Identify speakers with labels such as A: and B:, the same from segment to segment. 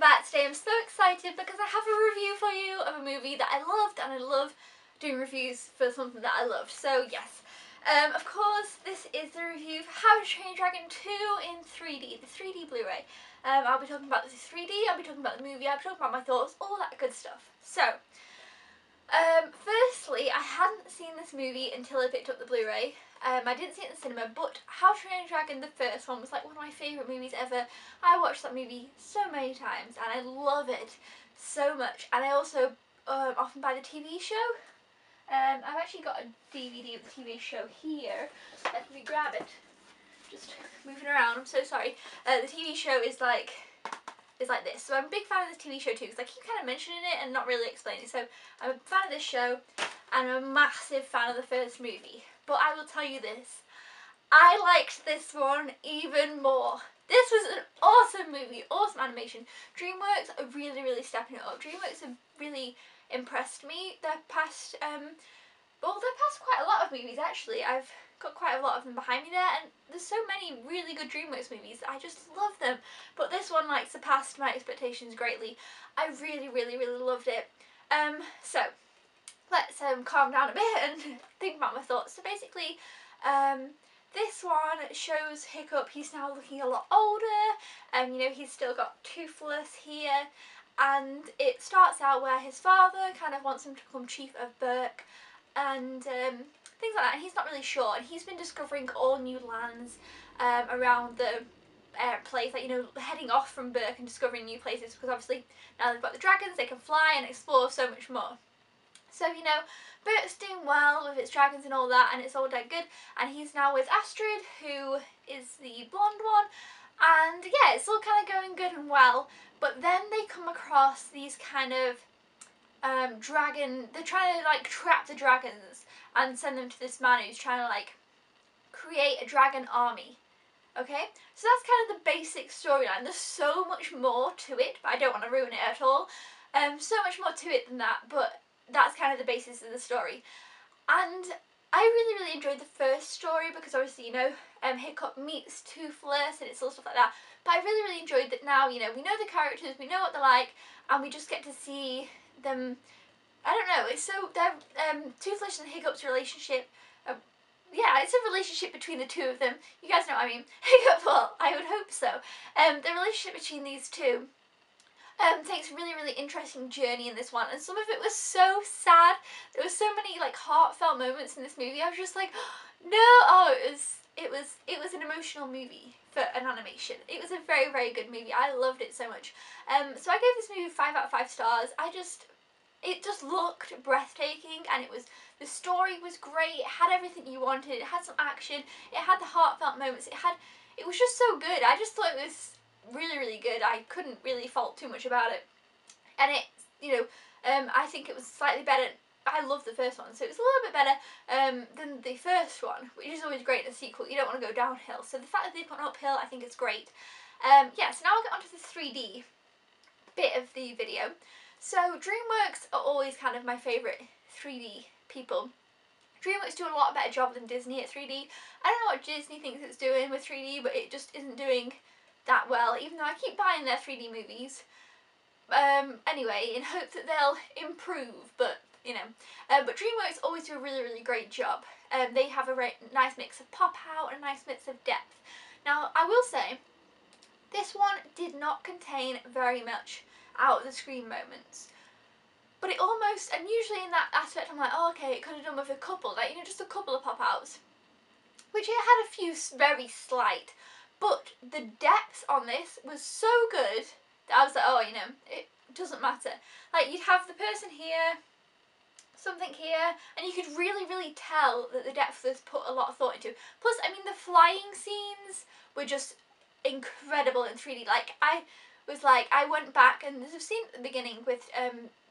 A: back today. I'm so excited because I have a review for you of a movie that I loved, and I love doing reviews for something that I loved. So yes, of course this is the review for How to Train Your Dragon 2 in 3D, the 3D Blu-ray. I'll be talking about this in 3D, I'll be talking about the movie, I'll be talking about my thoughts, all that good stuff. So, firstly, I hadn't seen this movie until I picked up the Blu-ray. I didn't see it in the cinema, but How to Train Your Dragon, the first one, was like one of my favourite movies ever. I watched that movie so many times and I love it so much. And I also often buy the TV show. I've actually got a DVD of the TV show here. Let me grab it. Just moving around, I'm so sorry. The TV show is like this. So I'm a big fan of this TV show too, because I keep kind of mentioning it and not really explaining. So I'm a fan of this show and I'm a massive fan of the first movie. But I will tell you this, I liked this one even more. This was an awesome movie, awesome animation. DreamWorks are really stepping it up. DreamWorks have really impressed me. They're past quite a lot of movies actually. I've got quite a lot of them behind me there, and there's so many really good DreamWorks movies. I just love them. But this one like surpassed my expectations greatly. I really loved it. So let's calm down a bit and think about my thoughts. So basically, this one shows Hiccup. He's now looking a lot older, you know, he's still got Toothless here, and it starts out where his father kind of wants him to become chief of Berk, and things like that, and he's not really sure, and he's been discovering all new lands around the place, like, you know, heading off from Berk and discovering new places, because obviously now they've got the dragons, they can fly and explore so much more. So, you know, Bert's doing well with its dragons and all that, and it's all dead good, and he's now with Astrid, who is the blonde one, and yeah, it's all kind of going good and well, but then they come across these kind of they're trying to like trap the dragons and send them to this man who's trying to like create a dragon army. Okay, so that's kind of the basic storyline. There's so much more to it, but I don't want to ruin it at all. So much more to it than that, but that's kind of the basis of the story. And I really enjoyed the first story because obviously, you know, Hiccup meets Toothless and it's all stuff like that. But I really enjoyed that now, you know, we know the characters, we know what they're like, and we just get to see them. I don't know, it's so, they're, Toothless and Hiccup's relationship, yeah, it's a relationship between the two of them. You guys know what I mean. Hiccup, well, I would hope so. The relationship between these two takes a really interesting journey in this one, and some of it was so sad. There were so many like heartfelt moments in this movie. I was just like, no, oh, it was an emotional movie for an animation. It was a very good movie. I loved it so much. So I gave this movie 5 out of 5 stars. It just looked breathtaking, and the story was great. It had everything you wanted. It had some action. It had the heartfelt moments. It was just so good. I just thought it was really good. I couldn't really fault too much about it, and it, you know, I think it was slightly better. I love the first one, so it was a little bit better than the first one, which is always great in a sequel. You don't want to go downhill, so the fact that they've gone uphill, I think is great. Yeah, so now I'll get onto the 3D bit of the video. So DreamWorks are always kind of my favourite 3D people. DreamWorks do a lot better job than Disney at 3D. I don't know what Disney thinks it's doing with 3D, but it just isn't doing that well, even though I keep buying their 3D movies. Anyway, in hope that they'll improve, but, you know. But DreamWorks always do a really great job. They have a nice mix of pop out and a nice mix of depth. Now, I will say, this one did not contain very much out of the screen moments. But it almost, and usually in that aspect I'm like, oh okay, it could have done with a couple, like, you know, just a couple of pop outs. Which it had a few very slight. But the depth on this was so good that I was like, oh, you know, it doesn't matter. Like, you'd have the person here, something here, and you could really tell that the depth was put a lot of thought into. Plus, I mean, the flying scenes were just incredible in 3D. Like, I went back, and there's a scene at the beginning with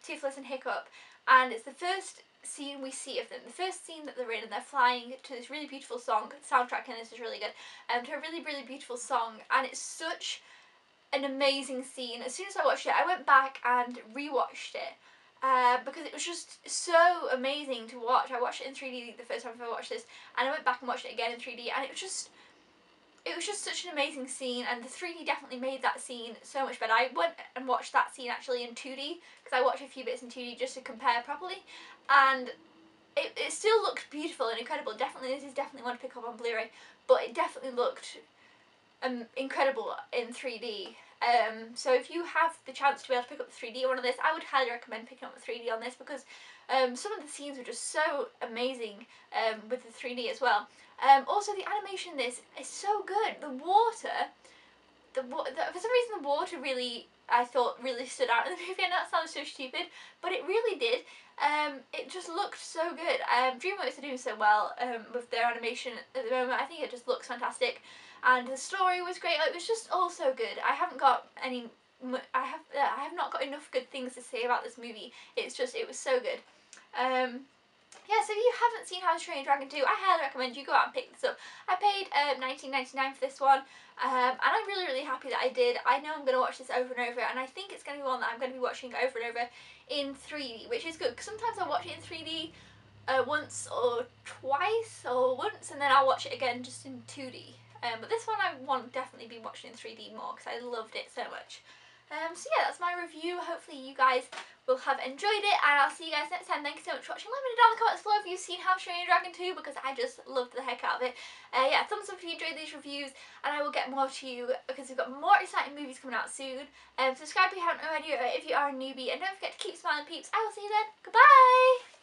A: Toothless and Hiccup, and it's the first scene we see of them, the first scene that they're in, and they're flying to this really beautiful song. The soundtrack in this is really good, to a really beautiful song, and it's such an amazing scene. As soon as I watched it, I went back and rewatched it because it was just so amazing to watch. I watched it in 3D the first time I watched this, and I went back and watched it again in 3D, and it was just, it was just such an amazing scene, and the 3D definitely made that scene so much better. I went and watched that scene actually in 2D, because I watched a few bits in 2D just to compare properly, and it still looked beautiful and incredible. Definitely, this is definitely one to pick up on Blu-ray, but it definitely looked incredible in 3D. So if you have the chance to be able to pick up the 3D one of this, I would highly recommend picking up the 3D on this, because some of the scenes were just so amazing with the 3D as well. Also, the animation in this is so good. The water, for some reason the water really, I thought, really stood out in the movie. I know that sounds so stupid, but it really did. It just looked so good. DreamWorks are doing so well with their animation at the moment. I think it just looks fantastic, and the story was great. It was just all so good. I have not got enough good things to say about this movie. It was so good. Yeah, so if you haven't seen How to Train Your Dragon 2, I highly recommend you go out and pick this up. I paid $19.99 for this one, and I'm really, really happy that I did. I know I'm going to watch this over and over, and I think it's going to be one that I'm going to be watching over and over in 3D, which is good, because sometimes I watch it in 3D once or twice, or once, and then I'll watch it again just in 2D. But this one I want to definitely be watching in 3D more, because I loved it so much. So yeah, that's my review. Hopefully you guys will have enjoyed it, and I'll see you guys next time. Thank you so much for watching. Let me know down in the comments below if you've seen How to Train Your Dragon 2, because I just loved the heck out of it. Yeah, thumbs up if you enjoyed these reviews, and I will get more to you, because we've got more exciting movies coming out soon. Subscribe if you haven't already, or if you are a newbie, and don't forget to keep smiling, peeps. I will see you then. Goodbye!